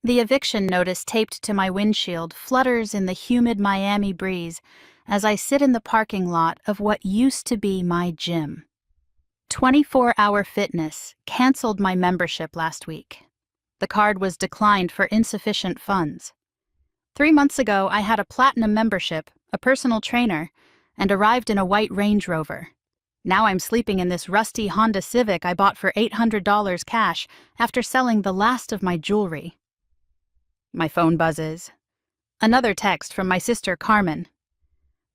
The eviction notice taped to my windshield flutters in the humid Miami breeze as I sit in the parking lot of what used to be my gym. 24-Hour Fitness canceled my membership last week. The card was declined for insufficient funds. 3 months ago, I had a platinum membership, a personal trainer, and arrived in a white Range Rover. Now I'm sleeping in this rusty Honda Civic I bought for $800 cash after selling the last of my jewelry. My phone buzzes. Another text from my sister Carmen.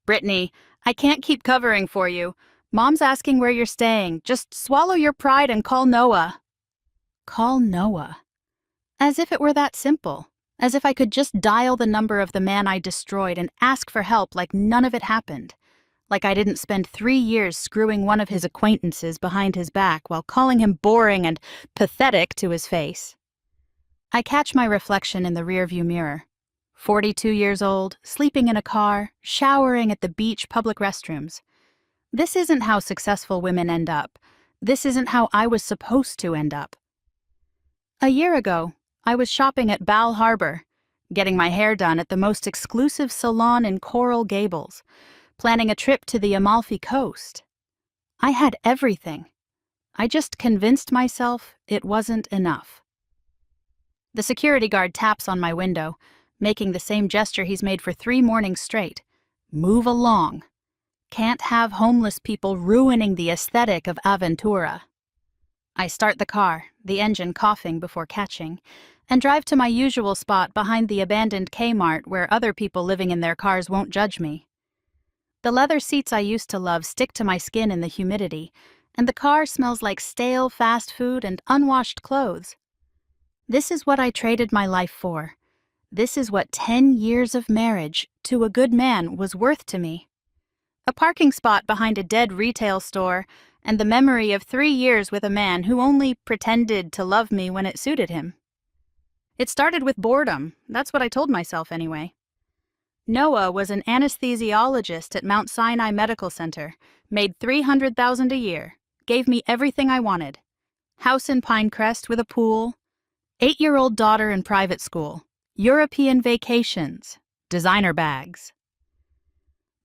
"Brittany, I can't keep covering for you. Mom's asking where you're staying. Just swallow your pride and call Noah." Call Noah. As if it were that simple. As if I could just dial the number of the man I destroyed and ask for help like none of it happened. Like I didn't spend 3 years screwing one of his acquaintances behind his back while calling him boring and pathetic to his face. I catch my reflection in the rearview mirror. 42 years old, sleeping in a car, showering at the beach public restrooms. This isn't how successful women end up. This isn't how I was supposed to end up. A year ago, I was shopping at Bal Harbour, getting my hair done at the most exclusive salon in Coral Gables, planning a trip to the Amalfi Coast. I had everything. I just convinced myself it wasn't enough. The security guard taps on my window, making the same gesture he's made for 3 mornings straight. Move along. Can't have homeless people ruining the aesthetic of Aventura. I start the car, the engine coughing before catching, and drive to my usual spot behind the abandoned Kmart where other people living in their cars won't judge me. The leather seats I used to love stick to my skin in the humidity, and the car smells like stale fast food and unwashed clothes. This is what I traded my life for. This is what 10 years of marriage to a good man was worth to me. A parking spot behind a dead retail store, and the memory of 3 years with a man who only pretended to love me when it suited him. It started with boredom. That's what I told myself anyway. Noah was an anesthesiologist at Mount Sinai Medical Center, made $300,000 a year, gave me everything I wanted. House in Pinecrest with a pool, 8-year-old daughter in private school, European vacations, designer bags.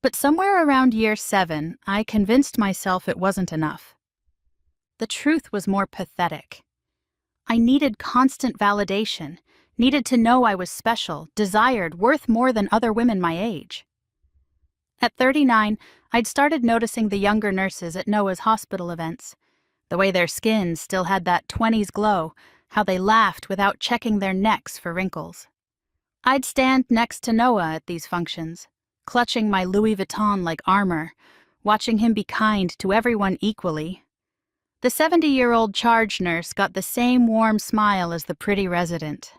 But somewhere around year 7, I convinced myself it wasn't enough. The truth was more pathetic. I needed constant validation, needed to know I was special, desired, worth more than other women my age. At 39, I'd started noticing the younger nurses at Noah's hospital events, the way their skin still had that 20s glow, how they laughed without checking their necks for wrinkles. I'd stand next to Noah at these functions, clutching my Louis Vuitton like armor, watching him be kind to everyone equally. The 70-year-old charge nurse got the same warm smile as the pretty resident.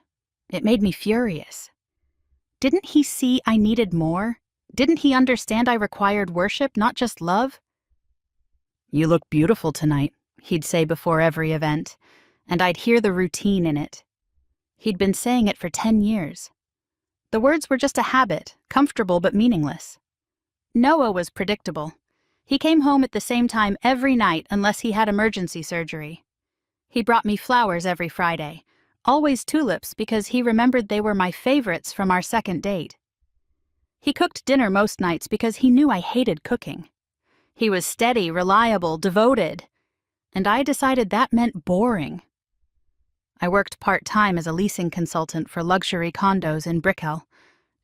It made me furious. Didn't he see I needed more? Didn't he understand I required worship, not just love? "You look beautiful tonight," he'd say before every event, and I'd hear the routine in it. He'd been saying it for 10 years. The words were just a habit, comfortable but meaningless. Noah was predictable. He came home at the same time every night unless he had emergency surgery. He brought me flowers every Friday, always tulips because he remembered they were my favorites from our second date. He cooked dinner most nights because he knew I hated cooking. He was steady, reliable, devoted, and I decided that meant boring. I worked part-time as a leasing consultant for luxury condos in Brickell,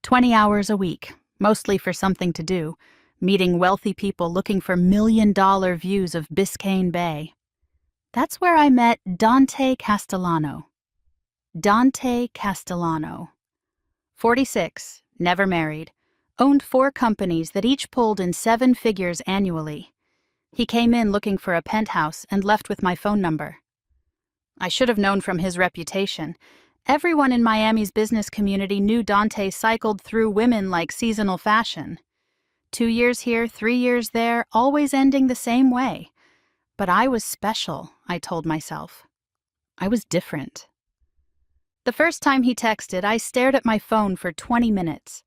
20 hours a week, mostly for something to do, meeting wealthy people looking for million-dollar views of Biscayne Bay. That's where I met Dante Castellano. Dante Castellano. 46, never married, owned 4 companies that each pulled in 7 figures annually. He came in looking for a penthouse and left with my phone number. I should have known from his reputation. Everyone in Miami's business community knew Dante cycled through women like seasonal fashion. 2 years here, 3 years there, always ending the same way. But I was special, I told myself. I was different. The first time he texted, I stared at my phone for 20 minutes.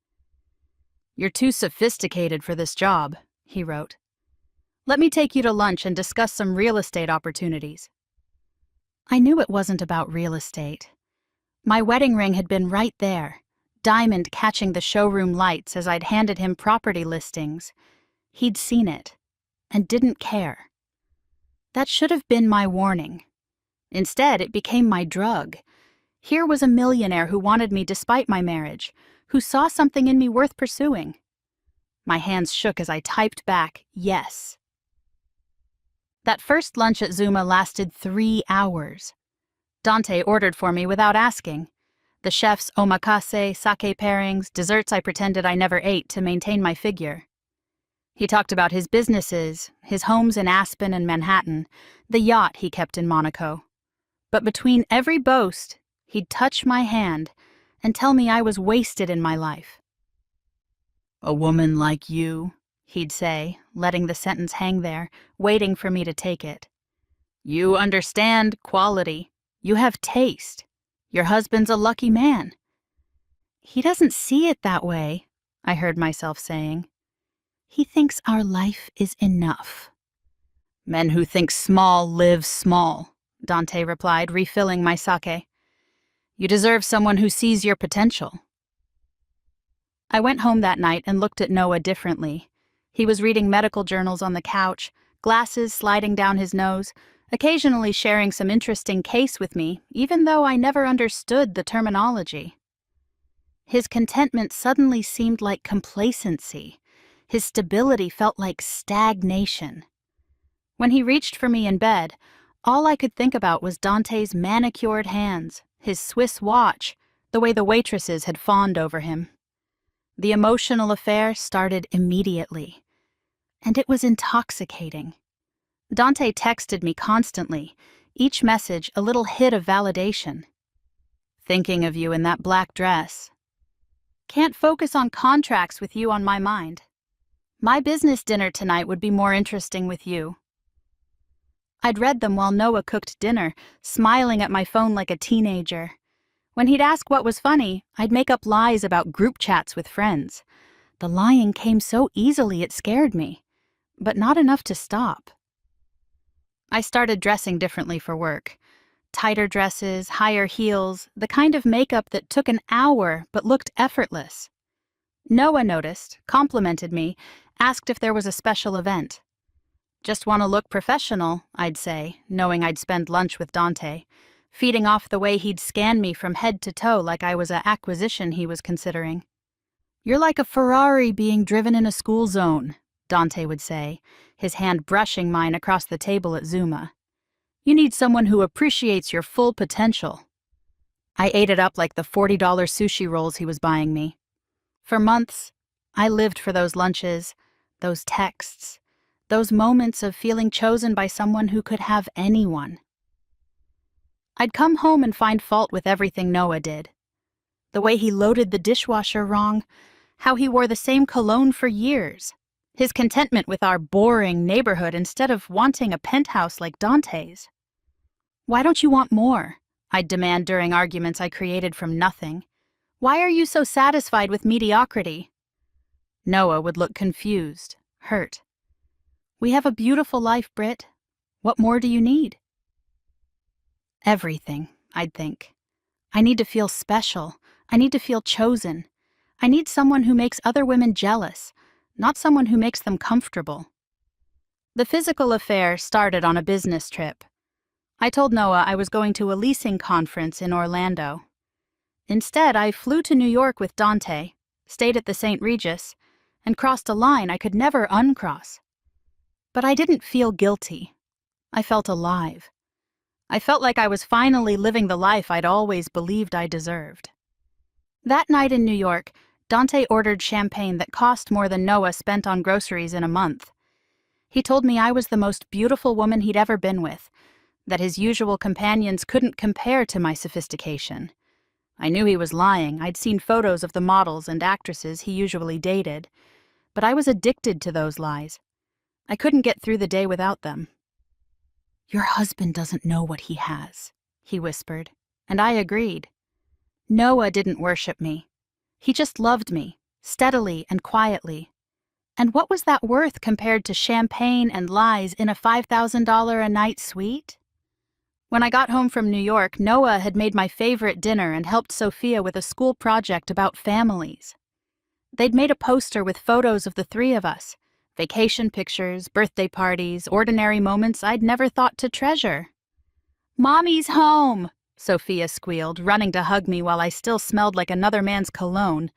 "You're too sophisticated for this job," he wrote. "Let me take you to lunch and discuss some real estate opportunities." I knew it wasn't about real estate. My wedding ring had been right there, diamond catching the showroom lights as I'd handed him property listings. He'd seen it, and didn't care. That should have been my warning. Instead, it became my drug. Here was a millionaire who wanted me despite my marriage, who saw something in me worth pursuing. My hands shook as I typed back, yes. That first lunch at Zuma lasted 3 hours. Dante ordered for me without asking. The chef's omakase, sake pairings, desserts I pretended I never ate to maintain my figure. He talked about his businesses, his homes in Aspen and Manhattan, the yacht he kept in Monaco. But between every boast, he'd touch my hand and tell me I was wasted in my life. "A woman like you," he'd say, letting the sentence hang there, waiting for me to take it. "You understand quality. You have taste. Your husband's a lucky man." "He doesn't see it that way," I heard myself saying. "He thinks our life is enough." "Men who think small live small," Dante replied, refilling my sake. "You deserve someone who sees your potential." I went home that night and looked at Noah differently. He was reading medical journals on the couch, glasses sliding down his nose, occasionally sharing some interesting case with me, even though I never understood the terminology. His contentment suddenly seemed like complacency. His stability felt like stagnation. When he reached for me in bed, all I could think about was Dante's manicured hands, his Swiss watch, the way the waitresses had fawned over him. The emotional affair started immediately, and it was intoxicating. Dante texted me constantly, each message a little hit of validation. "Thinking of you in that black dress. Can't focus on contracts with you on my mind. My business dinner tonight would be more interesting with you." I'd read them while Noah cooked dinner, smiling at my phone like a teenager. When he'd ask what was funny, I'd make up lies about group chats with friends. The lying came so easily it scared me, but not enough to stop. I started dressing differently for work. Tighter dresses, higher heels, the kind of makeup that took an hour but looked effortless. Noah noticed, complimented me, asked if there was a special event. "Just want to look professional," I'd say, knowing I'd spend lunch with Dante, feeding off the way he'd scan me from head to toe like I was an acquisition he was considering. "You're like a Ferrari being driven in a school zone," Dante would say, his hand brushing mine across the table at Zuma. "You need someone who appreciates your full potential." I ate it up like the $40 sushi rolls he was buying me. For months, I lived for those lunches, those texts, those moments of feeling chosen by someone who could have anyone. I'd come home and find fault with everything Noah did. The way he loaded the dishwasher wrong, how he wore the same cologne for years, his contentment with our boring neighborhood instead of wanting a penthouse like Dante's. "Why don't you want more?" I'd demand during arguments I created from nothing. "Why are you so satisfied with mediocrity?" Noah would look confused, hurt. "We have a beautiful life, Britt. What more do you need?" "Everything," I'd think. "I need to feel special. I need to feel chosen. I need someone who makes other women jealous, not someone who makes them comfortable." The physical affair started on a business trip. I told Noah I was going to a leasing conference in Orlando. Instead, I flew to New York with Dante, stayed at the St. Regis, and crossed a line I could never uncross. But I didn't feel guilty. I felt alive. I felt like I was finally living the life I'd always believed I deserved. That night in New York, Dante ordered champagne that cost more than Noah spent on groceries in a month. He told me I was the most beautiful woman he'd ever been with, that his usual companions couldn't compare to my sophistication. I knew he was lying. I'd seen photos of the models and actresses he usually dated, but I was addicted to those lies. I couldn't get through the day without them. "Your husband doesn't know what he has," he whispered, and I agreed. Noah didn't worship me. He just loved me, steadily and quietly. And what was that worth compared to champagne and lies in a $5,000 a night suite? When I got home from New York, Noah had made my favorite dinner and helped Sophia with a school project about families. They'd made a poster with photos of the three of us, vacation pictures, birthday parties, ordinary moments I'd never thought to treasure. "Mommy's home!" Sophia squealed, running to hug me while I still smelled like another man's cologne.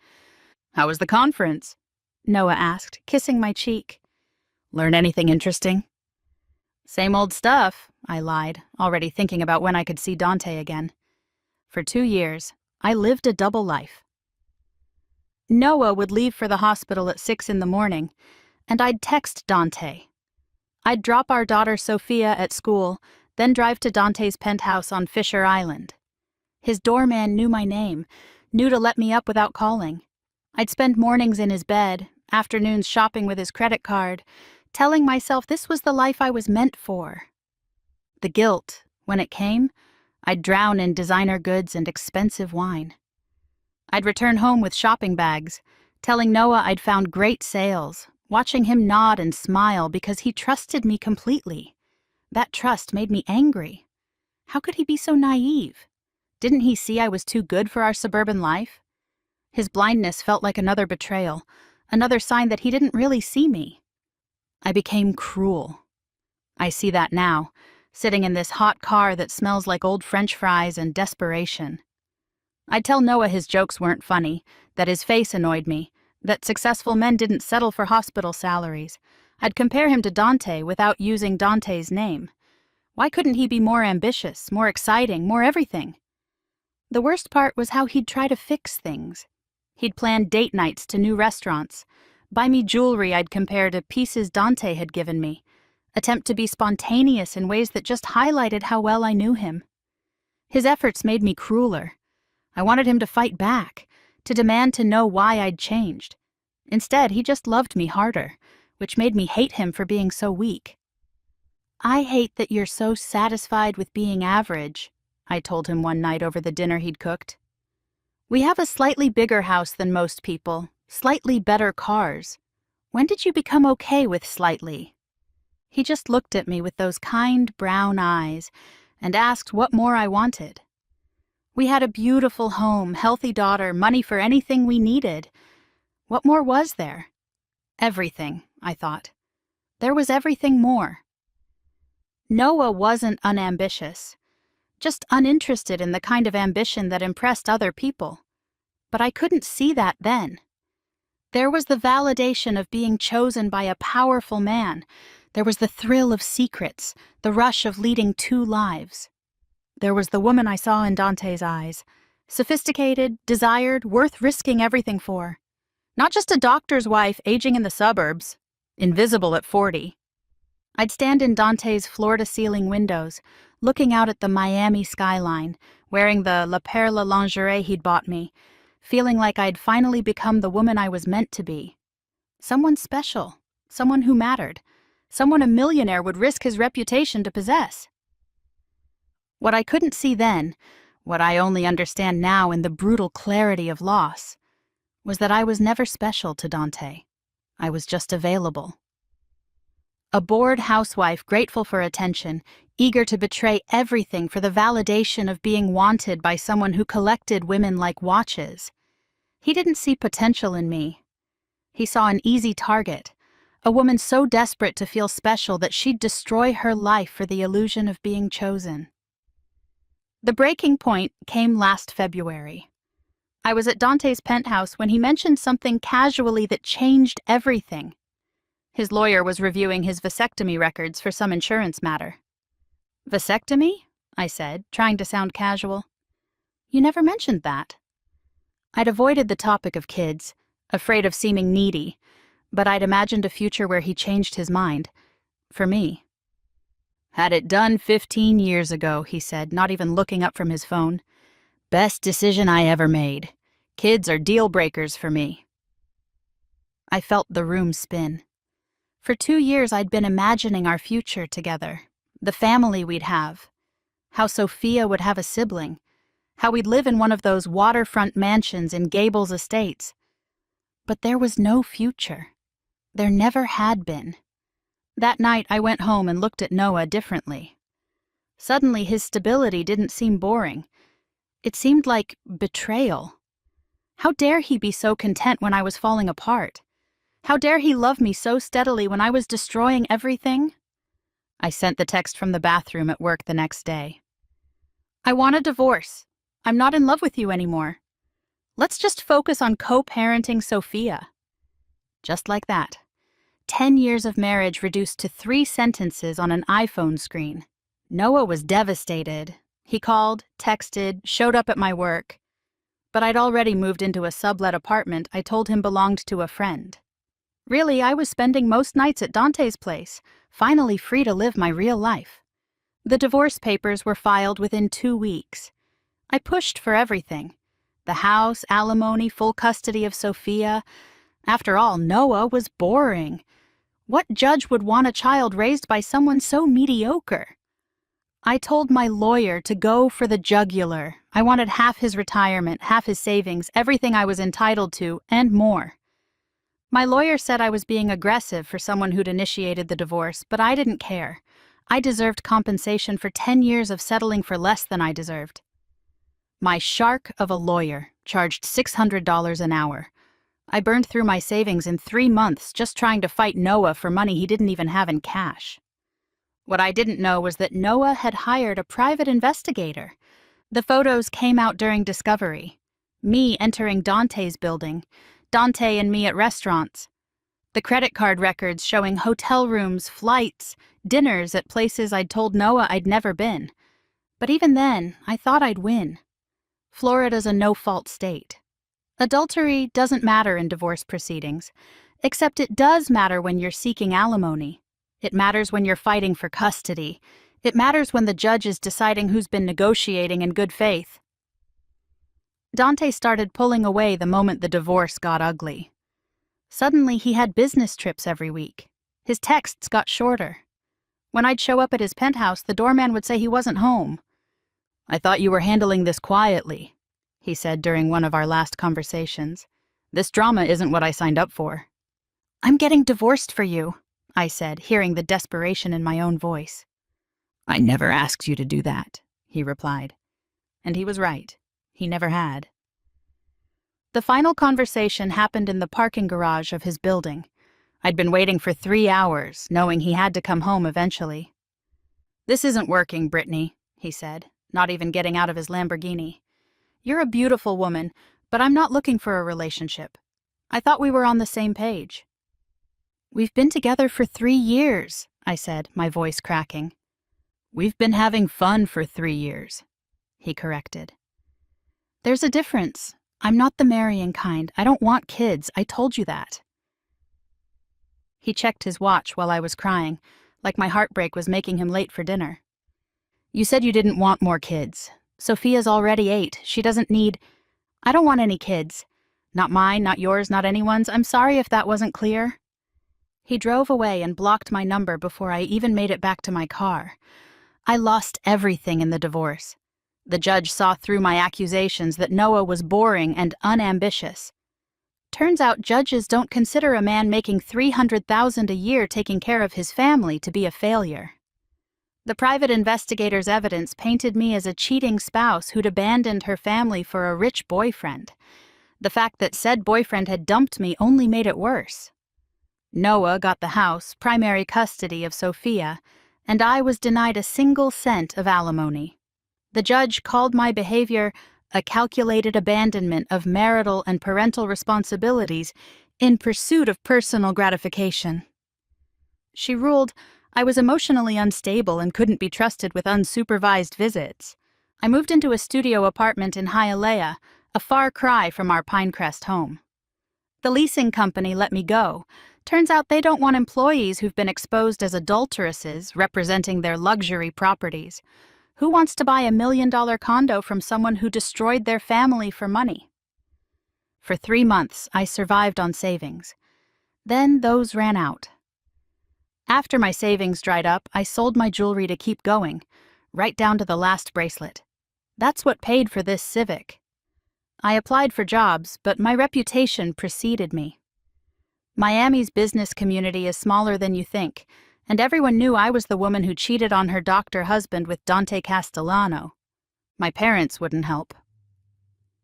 "How was the conference?" Noah asked, kissing my cheek. "Learn anything interesting?" "Same old stuff," I lied, already thinking about when I could see Dante again. For 2 years, I lived a double life. Noah would leave for the hospital at 6 in the morning, and I'd text Dante. I'd drop our daughter Sophia at school, then drive to Dante's penthouse on Fisher Island. His doorman knew my name, knew to let me up without calling. I'd spend mornings in his bed, afternoons shopping with his credit card, telling myself this was the life I was meant for. The guilt, when it came, I'd drown in designer goods and expensive wine. I'd return home with shopping bags, telling Noah I'd found great sales, watching him nod and smile because he trusted me completely. That trust made me angry. How could he be so naive? Didn't he see I was too good for our suburban life? His blindness felt like another betrayal, another sign that he didn't really see me. I became cruel. I see that now, sitting in this hot car that smells like old French fries and desperation. I'd tell Noah his jokes weren't funny, that his face annoyed me, that successful men didn't settle for hospital salaries. I'd compare him to Dante without using Dante's name. Why couldn't he be more ambitious, more exciting, more everything? The worst part was how he'd try to fix things. He'd plan date nights to new restaurants, buy me jewelry I'd compare to pieces Dante had given me, attempt to be spontaneous in ways that just highlighted how well I knew him. His efforts made me crueler. I wanted him to fight back, to demand to know why I'd changed. Instead, he just loved me harder, which made me hate him for being so weak. "I hate that you're so satisfied with being average," I told him one night over the dinner he'd cooked. "We have a slightly bigger house than most people, slightly better cars. When did you become okay with slightly?" He just looked at me with those kind brown eyes and asked what more I wanted. We had a beautiful home, healthy daughter, money for anything we needed. What more was there? Everything, I thought. There was everything more. Noah wasn't unambitious, just uninterested in the kind of ambition that impressed other people. But I couldn't see that then. There was the validation of being chosen by a powerful man. There was the thrill of secrets, the rush of leading 2 lives. There was the woman I saw in Dante's eyes, sophisticated, desired, worth risking everything for. Not just a doctor's wife aging in the suburbs, invisible at 40. I'd stand in Dante's floor-to-ceiling windows, looking out at the Miami skyline, wearing the La Perla lingerie he'd bought me, feeling like I'd finally become the woman I was meant to be. Someone special, someone who mattered, someone a millionaire would risk his reputation to possess. What I couldn't see then, what I only understand now in the brutal clarity of loss, was that I was never special to Dante. I was just available. A bored housewife grateful for attention, eager to betray everything for the validation of being wanted by someone who collected women like watches. He didn't see potential in me. He saw an easy target, a woman so desperate to feel special that she'd destroy her life for the illusion of being chosen. The breaking point came last February. I was at Dante's penthouse when he mentioned something casually that changed everything. His lawyer was reviewing his vasectomy records for some insurance matter. "Vasectomy?" I said, trying to sound casual. "You never mentioned that." I'd avoided the topic of kids, afraid of seeming needy, but I'd imagined a future where he changed his mind. For me. "Had it done 15 years ago," he said, not even looking up from his phone. "Best decision I ever made. Kids are deal breakers for me." I felt the room spin. For 2 years I'd been imagining our future together, the family we'd have, how Sophia would have a sibling, how we'd live in one of those waterfront mansions in Gables Estates. But there was no future. There never had been. That night I went home and looked at Noah differently. Suddenly, his stability didn't seem boring. It seemed like betrayal. How dare he be so content when I was falling apart? How dare he love me so steadily when I was destroying everything? I sent the text from the bathroom at work the next day. I want a divorce. I'm not in love with you anymore. Let's just focus on co-parenting Sophia. Just like that. 10 years of marriage reduced to 3 sentences on an iPhone screen. Noah was devastated. He called, texted, showed up at my work. But I'd already moved into a sublet apartment I told him belonged to a friend. Really, I was spending most nights at Dante's place, finally free to live my real life. The divorce papers were filed within 2 weeks. I pushed for everything. The house, alimony, full custody of Sophia. After all, Noah was boring. What judge would want a child raised by someone so mediocre? I told my lawyer to go for the jugular. I wanted half his retirement, half his savings, everything I was entitled to, and more. My lawyer said I was being aggressive for someone who'd initiated the divorce, but I didn't care. I deserved compensation for 10 years of settling for less than I deserved. My shark of a lawyer charged $600 an hour. I burned through my savings in 3 months just trying to fight Noah for money he didn't even have in cash. What I didn't know was that Noah had hired a private investigator. The photos came out during discovery. Me entering Dante's building, Dante and me at restaurants. The credit card records showing hotel rooms, flights, dinners at places I'd told Noah I'd never been. But even then, I thought I'd win. Florida's a no-fault state. Adultery doesn't matter in divorce proceedings, except it does matter when you're seeking alimony. It matters when you're fighting for custody. It matters when the judge is deciding who's been negotiating in good faith. Dante started pulling away the moment the divorce got ugly. Suddenly, he had business trips every week. His texts got shorter. When I'd show up at his penthouse, the doorman would say he wasn't home. "I thought you were handling this quietly," he said during one of our last conversations. "This drama isn't what I signed up for." "I'm getting divorced for you," I said, hearing the desperation in my own voice. "I never asked you to do that," he replied. And he was right. He never had. The final conversation happened in the parking garage of his building. I'd been waiting for 3 hours, knowing he had to come home eventually. "This isn't working, Brittany," he said, not even getting out of his Lamborghini. "You're a beautiful woman, but I'm not looking for a relationship. I thought we were on the same page." "We've been together for 3 years," I said, my voice cracking. "We've been having fun for 3 years," he corrected. "There's a difference. I'm not the marrying kind. I don't want kids. I told you that." He checked his watch while I was crying, like my heartbreak was making him late for dinner. "You said you didn't want more kids. Sophia's already 8. She doesn't need—" "I don't want any kids. Not mine, not yours, not anyone's. I'm sorry if that wasn't clear." He drove away and blocked my number before I even made it back to my car. I lost everything in the divorce. The judge saw through my accusations that Noah was boring and unambitious. Turns out judges don't consider a man making $300,000 a year taking care of his family to be a failure. The private investigator's evidence painted me as a cheating spouse who'd abandoned her family for a rich boyfriend. The fact that said boyfriend had dumped me only made it worse. Noah got the house, primary custody of Sophia, and I was denied a single cent of alimony. The judge called my behavior a calculated abandonment of marital and parental responsibilities in pursuit of personal gratification. She ruled I was emotionally unstable and couldn't be trusted with unsupervised visits. I moved into a studio apartment in Hialeah, a far cry from our Pinecrest home. The leasing company let me go. Turns out they don't want employees who've been exposed as adulteresses representing their luxury properties. Who wants to buy $1 million condo from someone who destroyed their family for money? For 3 months, I survived on savings. Then those ran out. After my savings dried up, I sold my jewelry to keep going, right down to the last bracelet. That's what paid for this Civic. I applied for jobs, but my reputation preceded me. Miami's business community is smaller than you think, And everyone knew I was the woman who cheated on her doctor husband with Dante Castellano. My parents wouldn't help.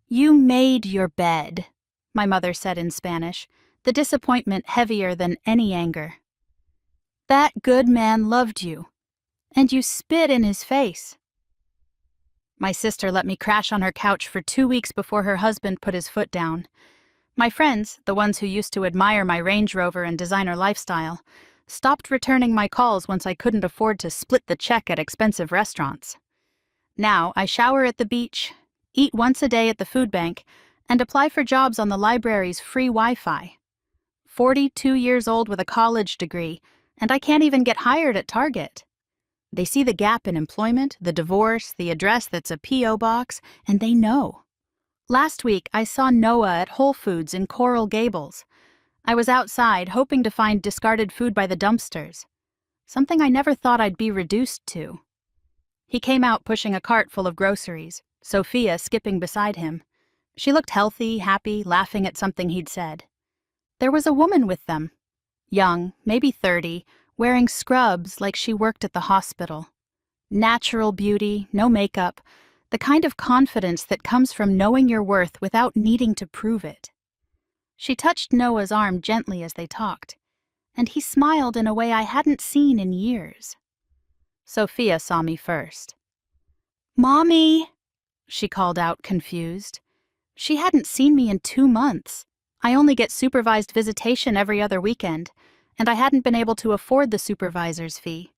"You made your bed," my mother said in Spanish, the disappointment heavier than any anger. "That good man loved you, and you spit in his face." My sister let me crash on her couch for 2 weeks before her husband put his foot down. My friends, the ones who used to admire my Range Rover and designer lifestyle, stopped returning my calls once I couldn't afford to split the check at expensive restaurants. Now I shower at the beach, eat once a day at the food bank, and apply for jobs on the library's free Wi-Fi. 42 years old with a college degree, and I can't even get hired at Target. They see the gap in employment, the divorce, the address that's a P.O. box, and they know. Last week, I saw Noah at Whole Foods in Coral Gables. I was outside, hoping to find discarded food by the dumpsters, something I never thought I'd be reduced to. He came out pushing a cart full of groceries, Sophia skipping beside him. She looked healthy, happy, laughing at something he'd said. There was a woman with them, young, maybe 30, wearing scrubs like she worked at the hospital. Natural beauty, no makeup, the kind of confidence that comes from knowing your worth without needing to prove it. She touched Noah's arm gently as they talked, and he smiled in a way I hadn't seen in years. Sophia saw me first. "Mommy!" she called out, confused. She hadn't seen me in 2 months. I only get supervised visitation every other weekend, and I hadn't been able to afford the supervisor's fee.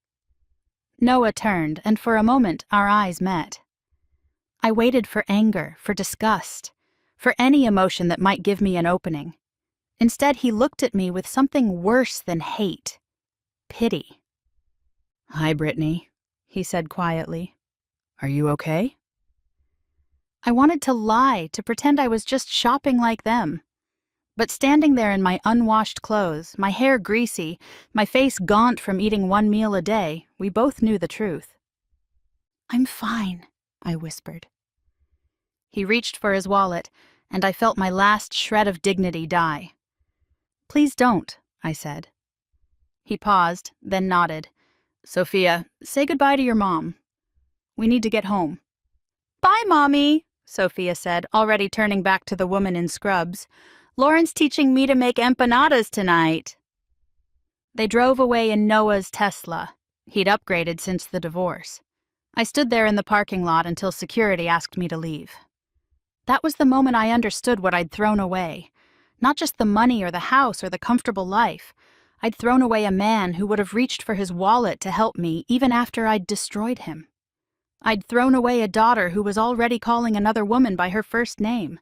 Noah turned, and for a moment our eyes met. I waited for anger, for disgust, for any emotion that might give me an opening. Instead, he looked at me with something worse than hate: pity. "Hi, Brittany," he said quietly. "Are you okay?" I wanted to lie, to pretend I was just shopping like them. But standing there in my unwashed clothes, my hair greasy, my face gaunt from eating 1 meal a day, we both knew the truth. "I'm fine," I whispered. He reached for his wallet, and I felt my last shred of dignity die. "Please don't," I said. He paused, then nodded. "Sophia, say goodbye to your mom. We need to get home." "Bye, Mommy," Sophia said, already turning back to the woman in scrubs. "Lauren's teaching me to make empanadas tonight." They drove away in Noah's Tesla. He'd upgraded since the divorce. I stood there in the parking lot until security asked me to leave. That was the moment I understood what I'd thrown away. Not just the money or the house or the comfortable life. I'd thrown away a man who would have reached for his wallet to help me even after I'd destroyed him. I'd thrown away a daughter who was already calling another woman by her first name.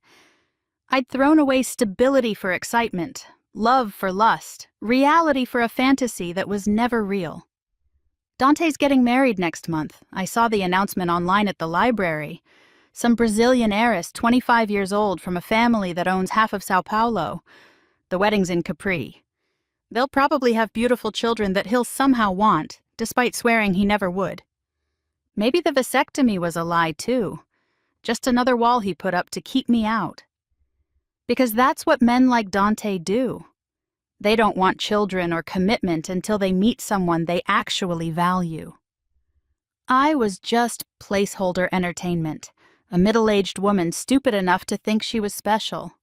I'd thrown away stability for excitement, love for lust, reality for a fantasy that was never real. Dante's getting married next month. I saw the announcement online at the library. Some Brazilian heiress, 25 years old, from a family that owns half of Sao Paulo. The wedding's in Capri. They'll probably have beautiful children that he'll somehow want, despite swearing he never would. Maybe the vasectomy was a lie, too. Just another wall he put up to keep me out. Because that's what men like Dante do. They don't want children or commitment until they meet someone they actually value. I was just placeholder entertainment, a middle-aged woman stupid enough to think she was special.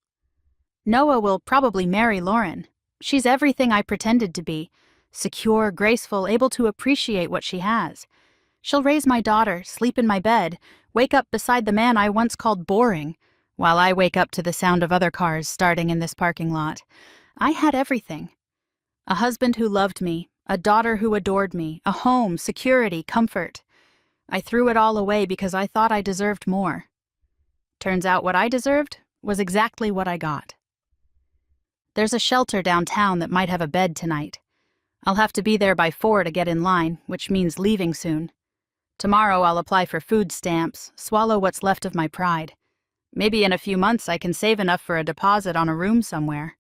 Noah will probably marry Lauren. She's everything I pretended to be, secure, graceful, able to appreciate what she has. She'll raise my daughter, sleep in my bed, wake up beside the man I once called boring, while I wake up to the sound of other cars starting in this parking lot. I had everything. A husband who loved me, a daughter who adored me, a home, security, comfort. I threw it all away because I thought I deserved more. Turns out what I deserved was exactly what I got. There's a shelter downtown that might have a bed tonight. I'll have to be there by 4 to get in line, which means leaving soon. Tomorrow I'll apply for food stamps, swallow what's left of my pride. Maybe in a few months I can save enough for a deposit on a room somewhere.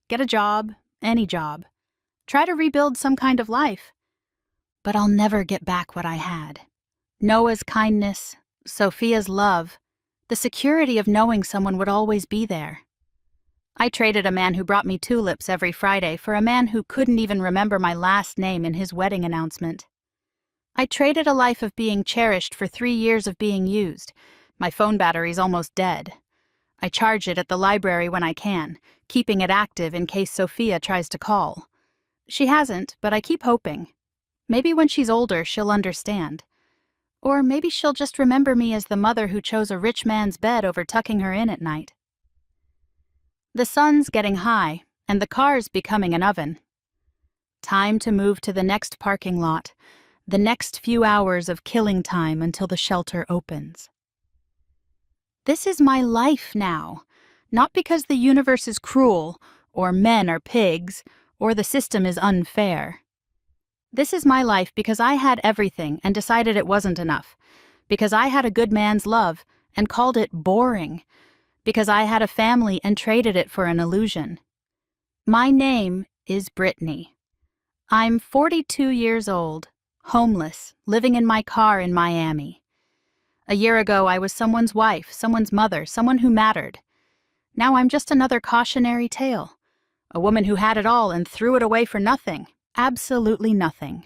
Get a job, any job. Try to rebuild some kind of life. But I'll never get back what I had. Noah's kindness, Sophia's love, the security of knowing someone would always be there. I traded a man who brought me tulips every Friday for a man who couldn't even remember my last name in his wedding announcement. I traded a life of being cherished for 3 years of being used. My phone battery's almost dead. I charge it at the library when I can, keeping it active in case Sophia tries to call. She hasn't, but I keep hoping. Maybe when she's older, she'll understand. Or maybe she'll just remember me as the mother who chose a rich man's bed over tucking her in at night. The sun's getting high, and the car's becoming an oven. Time to move to the next parking lot, the next few hours of killing time until the shelter opens. This is my life now, not because the universe is cruel, or men are pigs, or the system is unfair. This is my life because I had everything and decided it wasn't enough, because I had a good man's love and called it boring, because I had a family and traded it for an illusion. My name is Brittany. I'm 42 years old, homeless, living in my car in Miami. A year ago, I was someone's wife, someone's mother, someone who mattered. Now I'm just another cautionary tale. A woman who had it all and threw it away for nothing, absolutely nothing.